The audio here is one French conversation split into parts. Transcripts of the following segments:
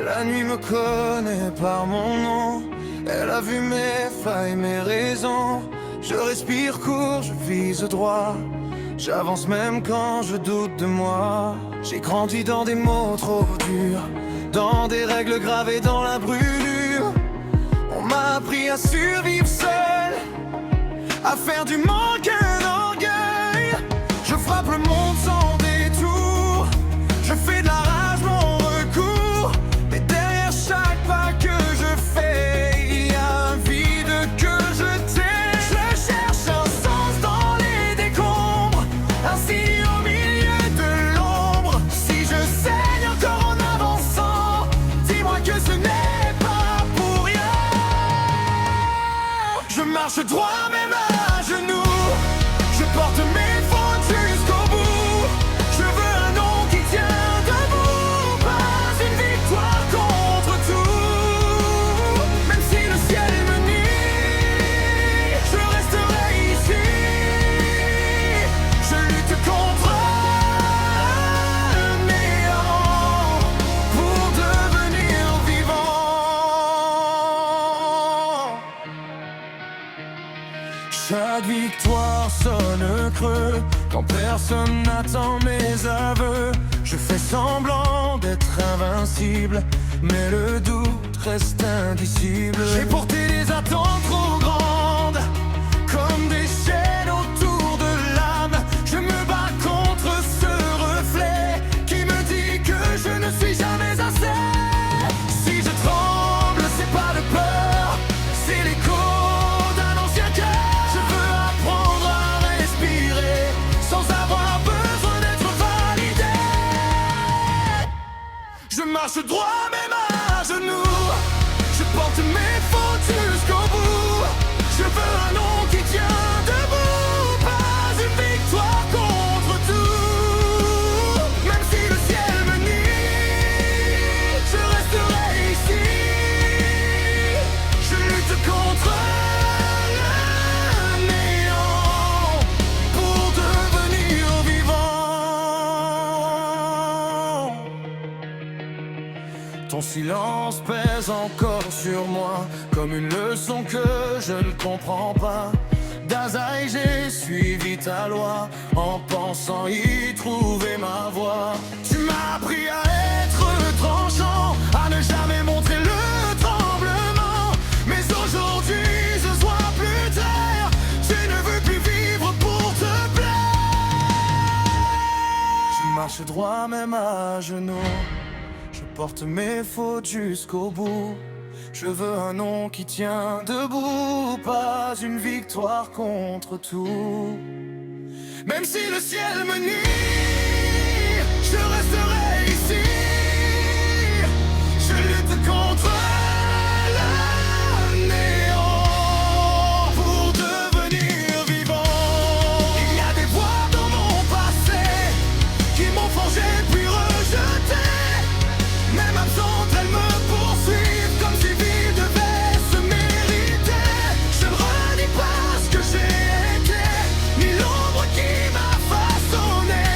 La nuit me connaît par mon nom. Elle a vu mes failles, mes raisons. Je respire court, je vise droit. J'avance même quand je doute de moi. J'ai grandi dans des mots trop durs, dans des règles gravées dans la brûlure. On m'a appris à survivre seul, à faire du manque un orgueil. Je frappe le monde sans détour, je fais de la rage mon recours. Mais derrière chaque pas que je fais, il y a un vide que je tais. Je cherche un sens dans les décombres, un signe au milieu de l'ombre. Si je saigne encore en avançant, dis-moi que ce n'est pas pour rien. Je marche droit même à genoux, je porte mes fautes jusqu'au bout. Je veux un nom qui tient debout, pas une victoire contre tout. Même si le ciel me nie, je resterai ici. Je lutte contre le néant pour devenir vivant. Chaque victoire sonne creux quand personne n'attend mes aveux. Je fais semblant d'être invincible, mais le doute reste indicible. J'ai porté des attentes trop grandes, comme des chaînes autour de l'âme. Je me bats contre ce reflet qui me dit que je ne suis jamais assez. Si je tremble, c'est pas de peur, c'est l'écho d'un ancien cœur. Je veux apprendre à respirer sans avoir besoin d'être validé. Je marche droit même à genoux, je porte mes fautes jusqu'au bout. Je veux un nom qui tient debout, pas une victoire contre tout. Même si le ciel me nie, je resterai ici. Je lutte contre le néant pour devenir vivant. Ton silence pèse encore sur moi, comme une leçon que je ne comprends pas. D'Azaï, j'ai suivi ta loi, en pensant y trouver ma voie. Tu m'as appris à être tranchant, à ne jamais montrer le tremblement. Mais aujourd'hui, je vois plus clair, je ne veux plus vivre pour te plaire. Je marche droit même à genoux, je porte mes fautes jusqu'au bout. Je veux un nom qui tient debout, pas une victoire contre tout. Même si le ciel me nie, je resterai ici. Je lutte contre le néant pour devenir vivant. Il y a des voix dans mon passé qui m'ont forgé puis rejeté. Même absente, elles me poursuivent comme si vie devait se mériter. Je ne renie pas ce que j'ai été, ni l'ombre qui m'a façonné.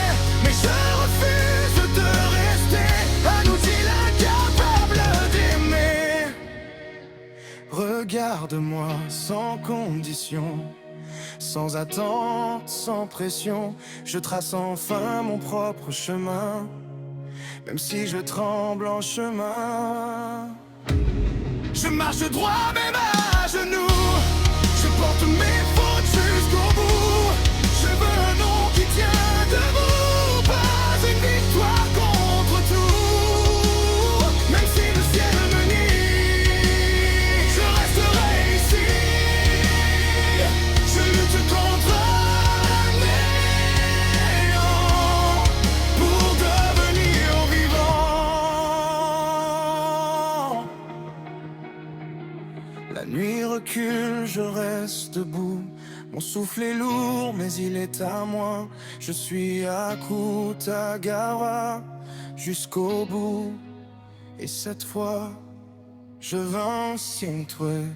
Mais je refuse de rester un outil incapable d'aimer. Regarde-moi sans condition, sans attente, sans pression. Je trace enfin mon propre chemin, même si je tremble en chemin. Je marche droit même à genoux, je porte mes fautes jusqu'au bout. Je veux un nom qui tient debout, pas une victoire contre tout. Même si le ciel me nie, je resterai ici. Je lutte contre le néant pour devenir vivant. La nuit recule, je reste debout. Mon souffle est lourd, mais il est à moi. Je suis à Kutagawa jusqu'au bout. Et cette fois, je vais en Sintwe.